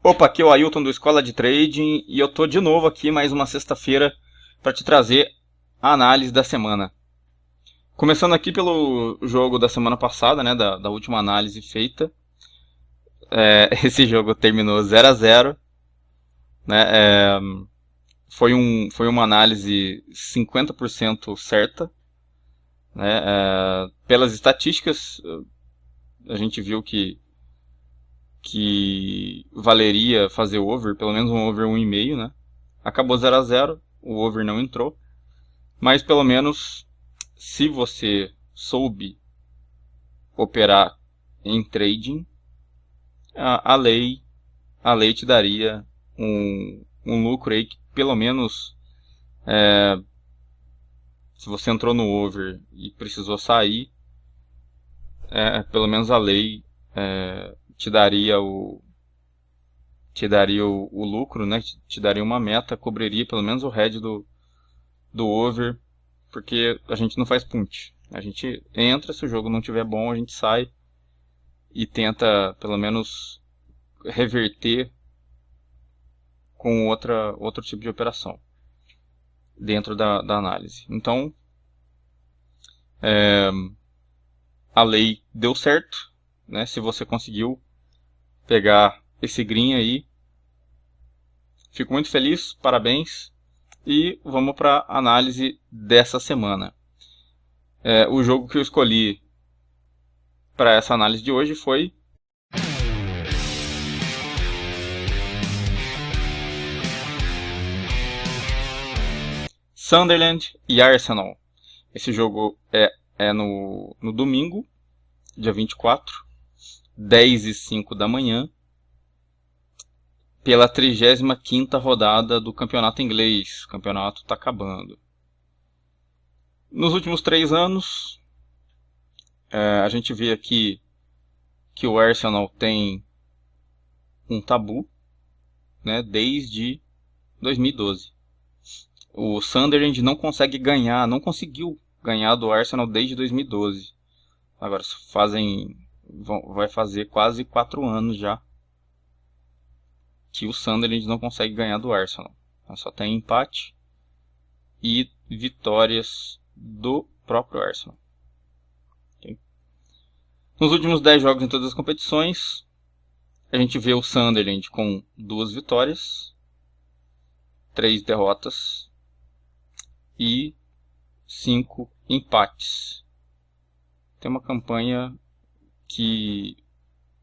Opa, aqui é o Ailton do Escola de Trading e eu tô de novo aqui mais uma sexta-feira para te trazer a análise da semana. Começando aqui pelo jogo da semana passada, né, da última análise feita. Esse jogo terminou 0 a 0, né, foi uma análise 50% certa, né, pelas estatísticas a gente viu que valeria fazer over, pelo menos um over 1,5, né? Acabou 0 a 0, o over não entrou, mas pelo menos se você soube operar em trading, a lei te daria um lucro aí que pelo menos se você entrou no over e precisou sair, pelo menos a lei te daria o lucro, né? Te daria uma meta, cobriria pelo menos o head do over, porque a gente não faz punt. A gente entra, se o jogo não estiver bom, a gente sai e tenta pelo menos reverter com outro tipo de operação dentro da análise. Então, a lei deu certo, né? Se você conseguiu pegar esse green aí, fico muito feliz, parabéns. E vamos para a análise dessa semana. O jogo que eu escolhi para essa análise de hoje foi Sunderland e Arsenal. Esse jogo é no domingo, dia 24, 10h05 da manhã, pela 35ª rodada do campeonato inglês. O campeonato está acabando. Nos últimos 3 anos, a gente vê aqui que o Arsenal tem um tabu, né, desde 2012. O Sunderland não conseguiu ganhar do Arsenal desde 2012. Agora vai fazer quase 4 anos já que o Sunderland não consegue ganhar do Arsenal. Só tem empate e vitórias do próprio Arsenal. Okay? Nos últimos 10 jogos em todas as competições, a gente vê o Sunderland com 2 vitórias, 3 derrotas e 5 empates. Tem uma campanha que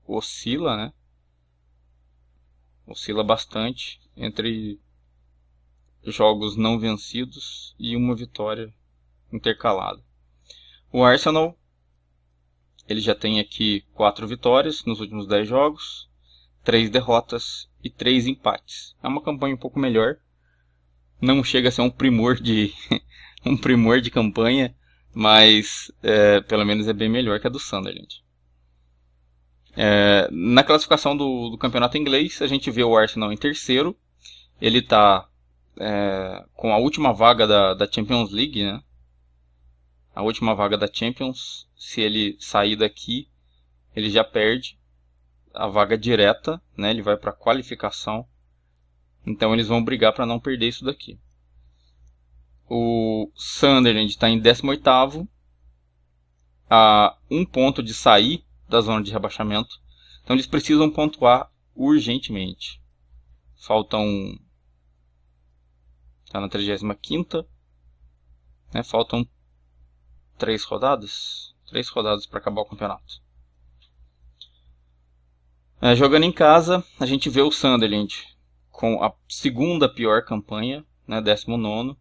oscila, né? Oscila bastante entre jogos não vencidos e uma vitória intercalada. O Arsenal, ele já tem aqui 4 vitórias nos últimos 10 jogos, 3 derrotas e 3 empates. É uma campanha um pouco melhor. Não chega a ser um primor de um primor de campanha, mas pelo menos é bem melhor que a do Sunderland. Na classificação do campeonato inglês, a gente vê o Arsenal em terceiro. Ele está com a última vaga da Champions League, né? A última vaga da Champions. Se ele sair daqui, ele já perde a vaga direta, né? Ele vai para a qualificação. Então eles vão brigar para não perder isso daqui. O Sunderland está em 18º, a 1 ponto de sair da zona de rebaixamento. Então eles precisam pontuar urgentemente. Está na 35ª, né? Faltam 3 rodadas para acabar o campeonato. Jogando em casa, a gente vê o Sunderland com a segunda pior campanha, né? 19º.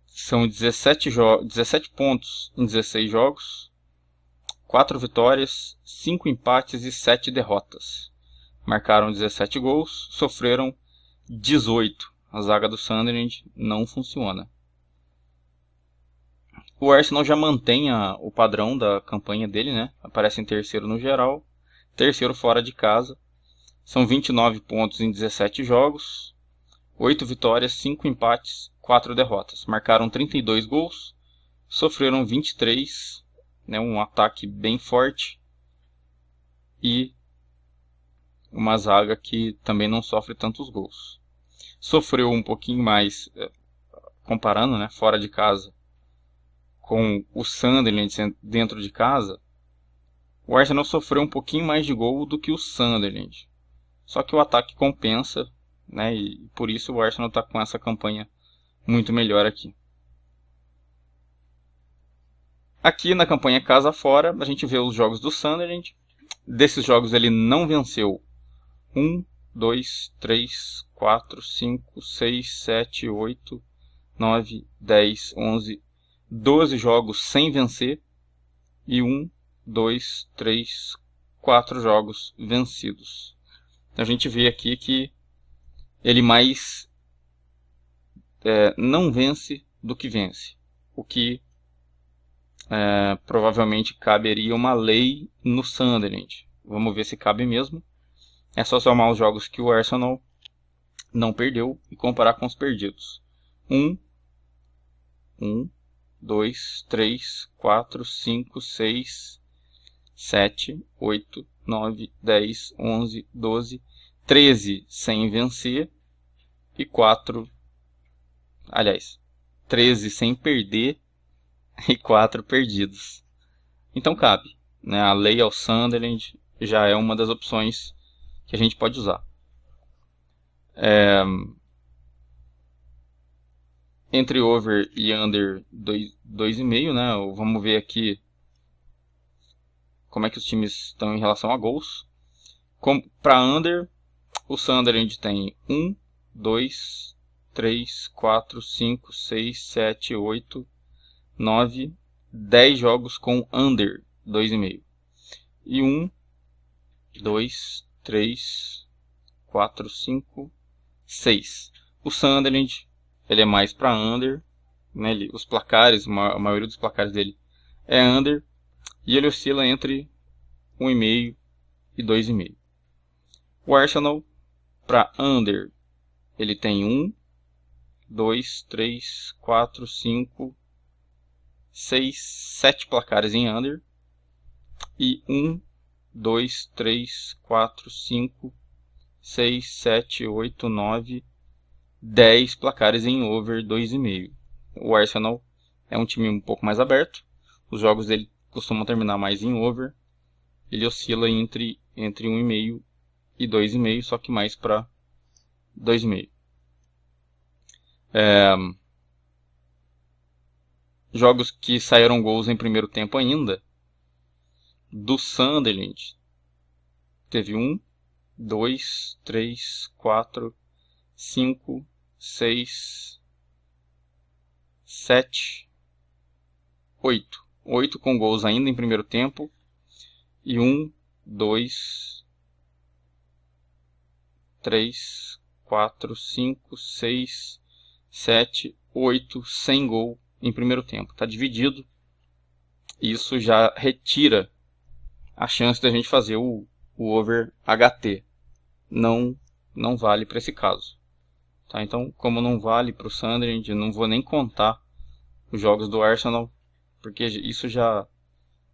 São 17 pontos em 16 jogos, 4 vitórias, 5 empates e 7 derrotas. Marcaram 17 gols, sofreram 18. A zaga do Sunderland não funciona. O Arsenal já mantém o padrão da campanha dele, né? Aparece em terceiro no geral, terceiro fora de casa. São 29 pontos em 17 jogos, 8 vitórias, 5 empates, 4 derrotas. Marcaram 32 gols, sofreram 23, né, um ataque bem forte. E uma zaga que também não sofre tantos gols. Sofreu um pouquinho mais, comparando, né, fora de casa com o Sunderland dentro de casa, o Arsenal sofreu um pouquinho mais de gol do que o Sunderland. Só que o ataque compensa, né, e por isso o Arsenal está com essa campanha muito melhor aqui. Aqui na campanha casa fora, a gente vê os jogos do Sunderland. Desses jogos ele não venceu 1, 2, 3, 4, 5, 6, 7, 8, 9, 10, 11, 12 jogos sem vencer e 1, 2, 3, 4 jogos vencidos. Então a gente vê aqui que ele mais não vence do que vence, o que provavelmente caberia uma lei no Sunderland. Vamos ver se cabe mesmo. É só somar os jogos que o Arsenal não perdeu e comparar com os perdidos. 1, 2, 3, 4, 5, 6, 7, 8, 9, 10, 11, 12, 13 sem vencer e 13 sem perder e 4 perdidos. Então cabe, né? A lei ao Sunderland já é uma das opções que a gente pode usar. Entre over e under 2,5, né? Vamos ver aqui como é que os times estão em relação a gols. Para under, o Sunderland tem 1, 2, 3, 4, 5, 6, 7, 8, 9, 10 jogos com under 2,5. E 1, 2, 3, 4, 5, 6. O Sunderland, ele é mais para under, né? Os placares, a maioria dos placares dele é under, e ele oscila entre 1,5 e 2,5. O Arsenal, para under, ele tem 1, 2, 3, 4, 5, 6, 7 placares em under, e 1, 2, 3, 4, 5, 6, 7, 8, 9, 10 placares em over 2,5. O Arsenal é um time um pouco mais aberto, os jogos dele costumam terminar mais em over, ele oscila entre 1,5 e 2,5, só que mais para 2,5. Jogos que saíram gols em primeiro tempo ainda, do Sunderland, teve 1, 2, 3, 4, 5, 6, 7, 8. 8 com gols ainda em primeiro tempo. E 1, 2, 3, 4, 5, 6, 7, 8 sem gol em primeiro tempo. Está dividido. Isso já retira a chance da gente fazer o over HT. Não vale para esse caso. Tá? Então, como não vale para o Sunderland, não vou nem contar os jogos do Arsenal, porque isso já...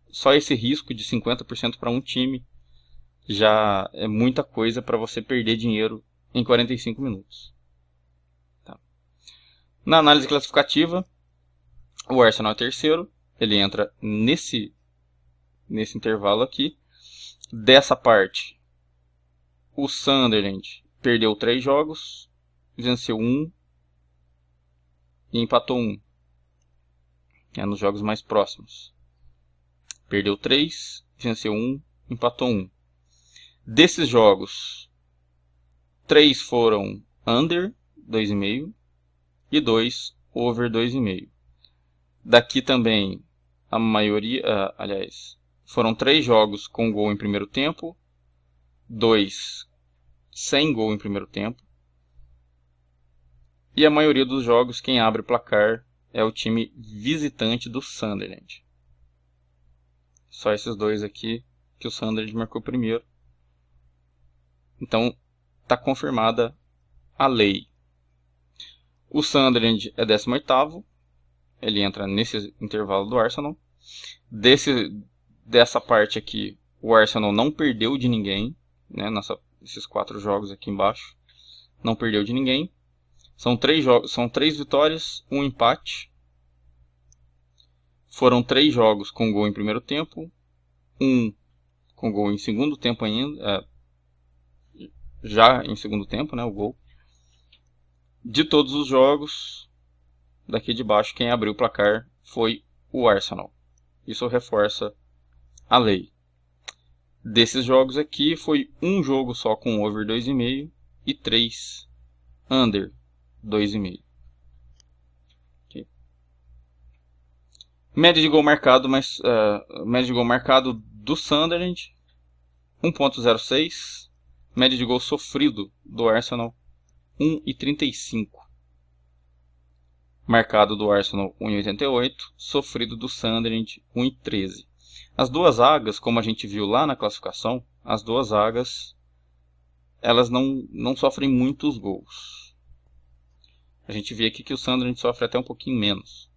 Só esse risco de 50% para um time já é muita coisa para você perder dinheiro em 45 minutos. Tá. Na análise classificativa, o Arsenal é terceiro. Ele entra nesse intervalo aqui. Dessa parte, o Sunderland perdeu 3 jogos, venceu 1 e empatou 1. Nos jogos mais próximos. Perdeu 3, venceu 1, empatou 1. Desses jogos, 3 foram under 2,5 e 2 over 2,5. Daqui também a maioria, foram 3 jogos com gol em primeiro tempo, 2 sem gol em primeiro tempo. E a maioria dos jogos quem abre o placar é o time visitante do Sunderland. Só esses dois aqui que o Sunderland marcou primeiro. Então, está confirmada a lei. O Sunderland é 18º. Ele entra nesse intervalo do Arsenal. Dessa parte aqui, o Arsenal não perdeu de ninguém, né, esses 4 jogos aqui embaixo. Não perdeu de ninguém. São 3 vitórias, 1 empate. Foram 3 jogos com gol em primeiro tempo, 1 com gol em segundo tempo ainda, já em segundo tempo, né, o gol. De todos os jogos, daqui de baixo, quem abriu o placar foi o Arsenal. Isso reforça a lei. Desses jogos aqui, foi um jogo só com over 2,5 e 3 under 2,5. Okay. Média de gol marcado, média de gol marcado do Sunderland 1.06. Média de gol sofrido do Arsenal 1,35. Marcado do Arsenal 1,88. Sofrido do Sunderland 1,13. As duas zagas, como a gente viu lá na classificação, as duas zagas elas não sofrem muitos gols. A gente vê aqui que o Sunderland sofre até um pouquinho menos.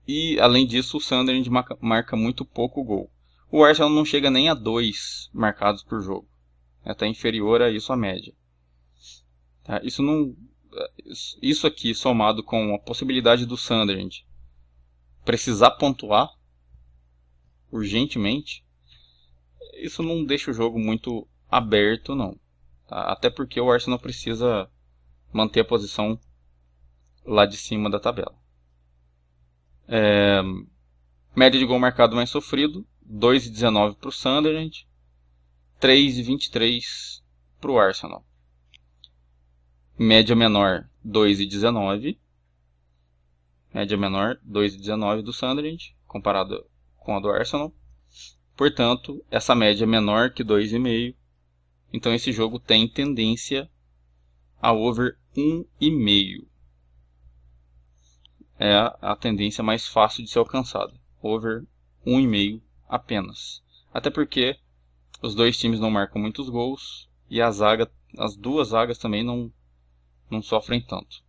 E além disso, o Sunderland marca muito pouco gol. O Arsenal não chega nem a 2 marcados por jogo. É até inferior a isso a média. Tá? Isso aqui, somado com a possibilidade do Sunderland precisar pontuar urgentemente, isso não deixa o jogo muito aberto, não. Tá? Até porque o Arsenal precisa manter a posição lá de cima da tabela. Média de gol marcado mais sofrido, 2,19 para o Sunderland, 3,23 para o Arsenal. Média menor, 2,19. Média menor, 2,19 do Sunderland, comparado com a do Arsenal. Portanto, essa média é menor que 2,5. Então esse jogo tem tendência a over 1,5. É a tendência mais fácil de ser alcançada. Over 1,5 apenas. Até porque os dois times não marcam muitos gols e as duas zagas também não sofrem tanto.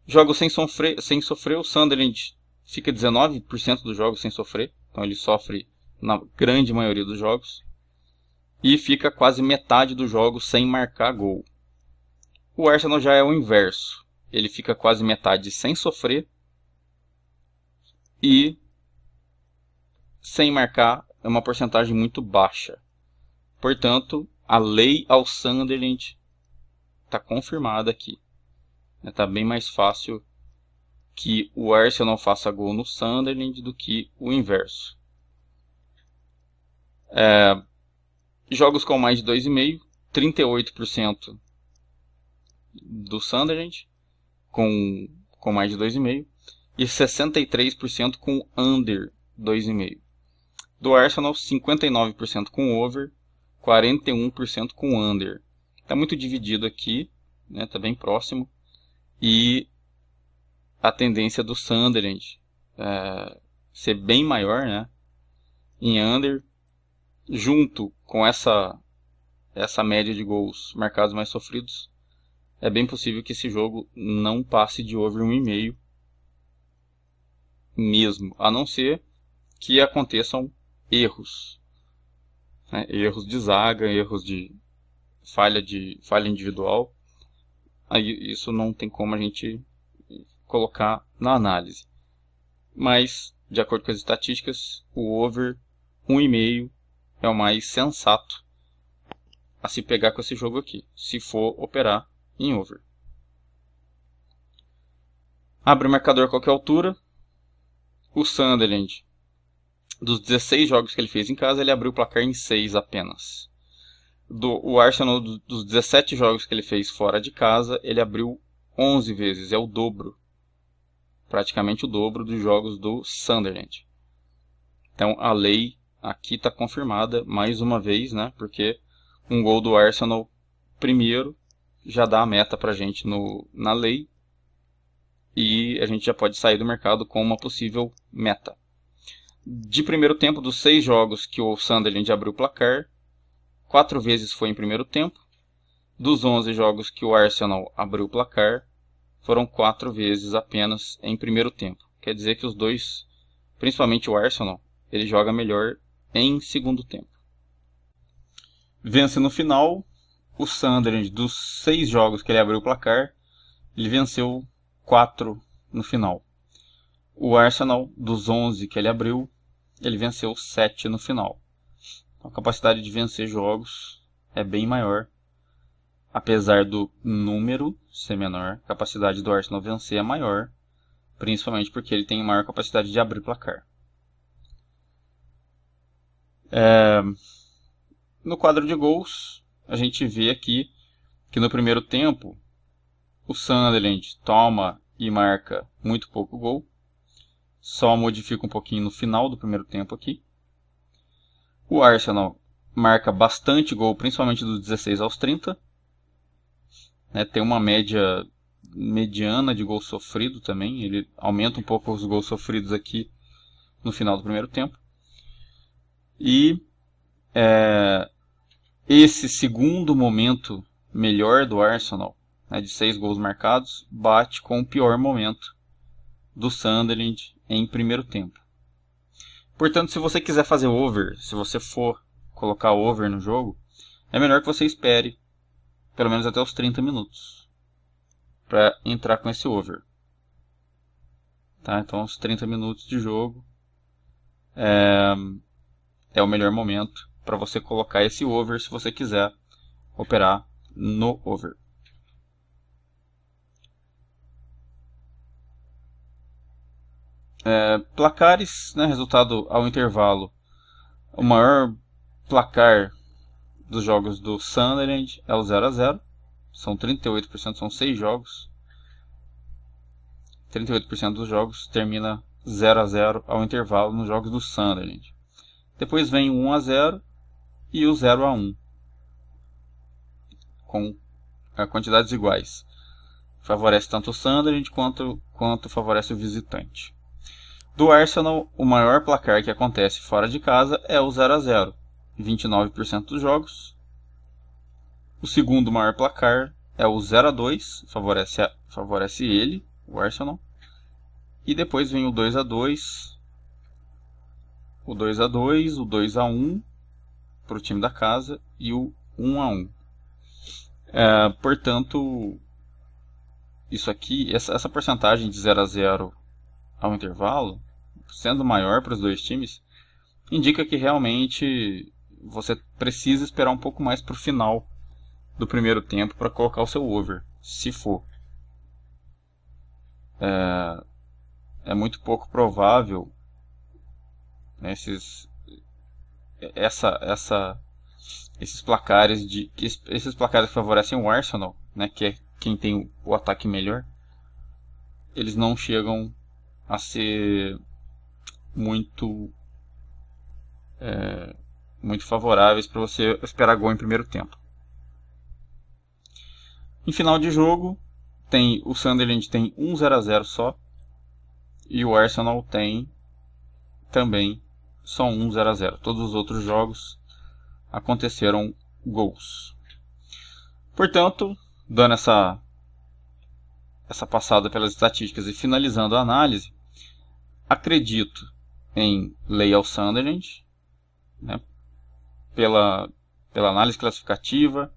Jogos sem sofrer, o Sunderland fica 19% dos jogos sem sofrer. Então ele sofre na grande maioria dos jogos. E fica quase metade dos jogos sem marcar gol. O Arsenal já é o inverso. Ele fica quase metade sem sofrer. E sem marcar é uma porcentagem muito baixa. Portanto, a lei ao Sunderland está confirmada aqui. Está bem mais fácil que o Arsenal faça gol no Sunderland do que o inverso. Jogos com mais de 2,5, 38% do Sunderland com mais de 2,5 e 63% com under 2,5. Do Arsenal, 59% com over, 41% com under. Está muito dividido aqui, né? Está bem próximo. E a tendência do Sunderland ser bem maior, né? Em under, junto com essa média de gols marcados mais sofridos, é bem possível que esse jogo não passe de over 1,5 mesmo, a não ser que aconteçam erros, né? Erros de zaga, erros de falha individual. Aí isso não tem como a gente colocar na análise. Mas, de acordo com as estatísticas, o over 1,5 é o mais sensato a se pegar com esse jogo aqui, se for operar em over. Abre o marcador a qualquer altura. O Sunderland, dos 16 jogos que ele fez em casa, ele abriu o placar em 6 apenas. O Arsenal, dos 17 jogos que ele fez fora de casa, ele abriu 11 vezes, é o dobro. Praticamente o dobro dos jogos do Sunderland. Então a lei aqui está confirmada mais uma vez, né? Porque um gol do Arsenal primeiro já dá a meta para a gente na lei. E a gente já pode sair do mercado com uma possível meta. De primeiro tempo, dos 6 jogos que o Sunderland abriu o placar, 4 vezes foi em primeiro tempo. Dos 11 jogos que o Arsenal abriu o placar, foram 4 vezes apenas em primeiro tempo. Quer dizer que os dois, principalmente o Arsenal, ele joga melhor em segundo tempo. Vence no final. O Sunderland, dos 6 jogos que ele abriu o placar, ele venceu 4 no final. O Arsenal, dos 11 que ele abriu, ele venceu 7 no final. A capacidade de vencer jogos é bem maior. Apesar do número ser menor, a capacidade do Arsenal vencer é maior, principalmente porque ele tem maior capacidade de abrir placar. No quadro de gols, a gente vê aqui que no primeiro tempo o Sunderland toma e marca muito pouco gol. Só modifica um pouquinho no final do primeiro tempo aqui. O Arsenal marca bastante gol, principalmente dos 16 aos 30. Tem uma média mediana de gol sofrido também. Ele aumenta um pouco os gols sofridos aqui no final do primeiro tempo. E esse segundo momento melhor do Arsenal, de 6 gols marcados, bate com o pior momento do Sunderland em primeiro tempo. Portanto, se você quiser fazer over, se você for colocar over no jogo, é melhor que você espere pelo menos até os 30 minutos para entrar com esse over. Então, os 30 minutos de jogo é o melhor momento para você colocar esse over se você quiser operar no over. Placares, resultado ao intervalo. O maior placar dos jogos do Sunderland é o 0-0. São 38%, são 6 jogos. 38% dos jogos termina 0-0 ao intervalo nos jogos do Sunderland. Depois vem o 1-0 e o 0-1, com quantidades iguais. Favorece tanto o Sunderland quanto favorece o visitante. Do Arsenal, o maior placar que acontece fora de casa é o 0-0, 29% dos jogos. O segundo maior placar é o 0-2, favorece ele, o Arsenal. E depois vem o 2-2, o 2-2, o 2-1 para o time da casa e o 1-1. Portanto, isso aqui, essa porcentagem de 0-0 ao intervalo, sendo maior para os dois times, indica que realmente você precisa esperar um pouco mais para o final do primeiro tempo para colocar o seu over, se for. É muito pouco provável esses placares esses placares que favorecem o Arsenal, que é quem tem o ataque melhor, eles não chegam a ser muito favoráveis para você esperar gol em primeiro tempo. Em final de jogo, o Sunderland tem 0-0 só, e o Arsenal tem também só 0-0. Todos os outros jogos aconteceram gols. Portanto, dando essa passada pelas estatísticas e finalizando a análise, acredito em lei ao Sunderland, pela análise classificativa,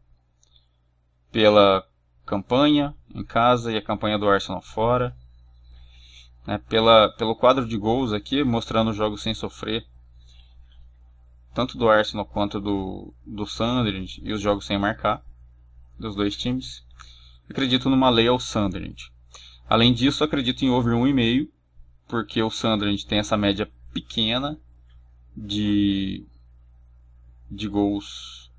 pela campanha em casa e a campanha do Arsenal fora, pelo quadro de gols aqui, mostrando os jogos sem sofrer, tanto do Arsenal quanto do Sunderland, e os jogos sem marcar, dos dois times. Acredito numa lei ao Sunderland. Além disso, acredito em over 1,5, porque o Sunderland tem essa média pequena de gols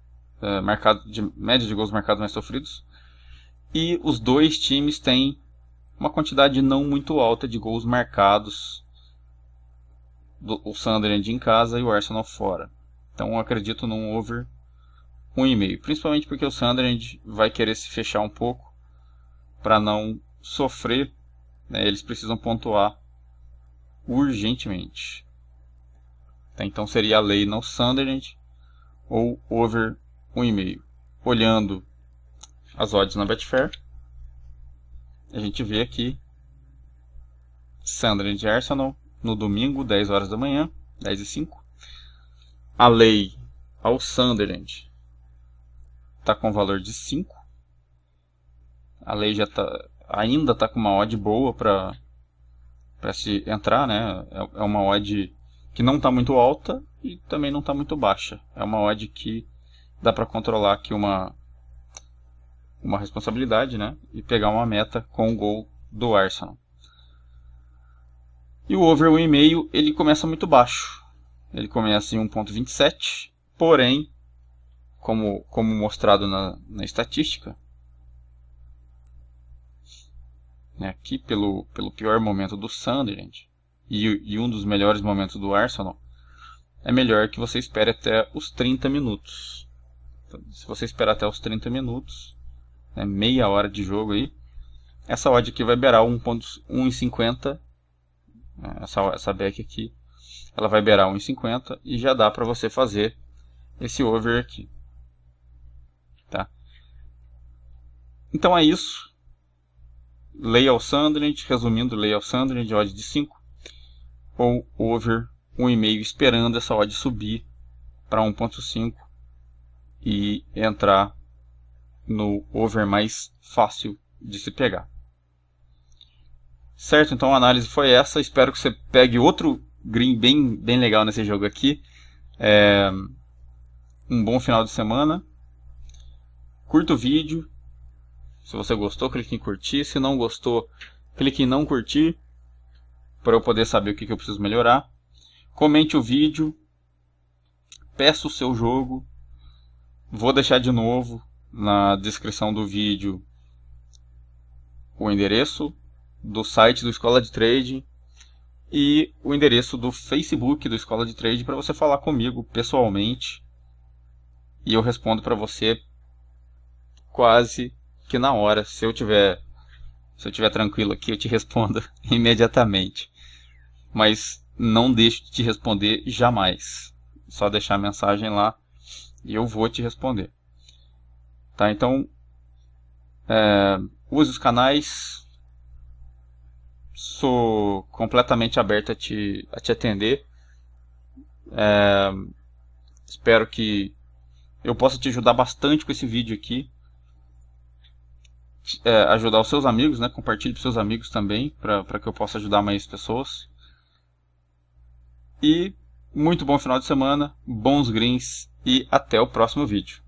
média de gols marcados mais sofridos, e os dois times têm uma quantidade não muito alta de gols marcados, o Sunderland em casa e o Arsenal fora. Então eu acredito num over 1,5, principalmente porque o Sunderland vai querer se fechar um pouco para não sofrer, eles precisam pontuar urgentemente. Então seria a lei no Sunderland ou over 1,5. Olhando as odds na Betfair, a gente vê aqui Sunderland e Arsenal no domingo, 10 horas da manhã, 10,5. A lei ao Sunderland está com valor de 5. A lei ainda está com uma odd boa para se entrar, né? É uma odd que não está muito alta e também não está muito baixa. É uma odd que dá para controlar aqui uma responsabilidade, né? E pegar uma meta com o gol do Arsenal. E o over 1,5 ele começa muito baixo. Ele começa em 1,27, porém, como mostrado na estatística, né, aqui pelo pior momento do Sunderland e um dos melhores momentos do Arsenal, é melhor que você espere até os 30 minutos. Então, se você esperar até os 30 minutos, né, meia hora de jogo aí, essa odd aqui vai beirar 1,50. Essa back aqui, ela vai beirar 1,50 e já dá para você fazer esse over aqui. Tá? Então é isso. Lay ao Sunderland, resumindo, lay ao Sunderland, odd de 5, ou over 1,5 esperando essa odd subir para 1,5 e entrar no over mais fácil de se pegar. Certo, então a análise foi essa. Espero que você pegue outro green bem legal nesse jogo aqui. Um bom final de semana. Curta o vídeo. Se você gostou, clique em curtir. Se não gostou, clique em não curtir, para eu poder saber o que eu preciso melhorar. Comente o vídeo. Peça o seu jogo. Vou deixar de novo na descrição do vídeo o endereço do site do Escola de Trading e o endereço do Facebook do Escola de Trading para você falar comigo pessoalmente e eu respondo para você quase que na hora. Se eu tiver tranquilo aqui, eu te respondo imediatamente, mas não deixo de te responder jamais. Só deixar a mensagem lá e eu vou te responder, tá? Então use os canais. Sou completamente aberto a te atender. Espero que eu possa te ajudar bastante com esse vídeo aqui. Ajudar os seus amigos, né? Compartilhe para seus amigos também, para que eu possa ajudar mais pessoas. E muito bom final de semana, bons greens e até o próximo vídeo.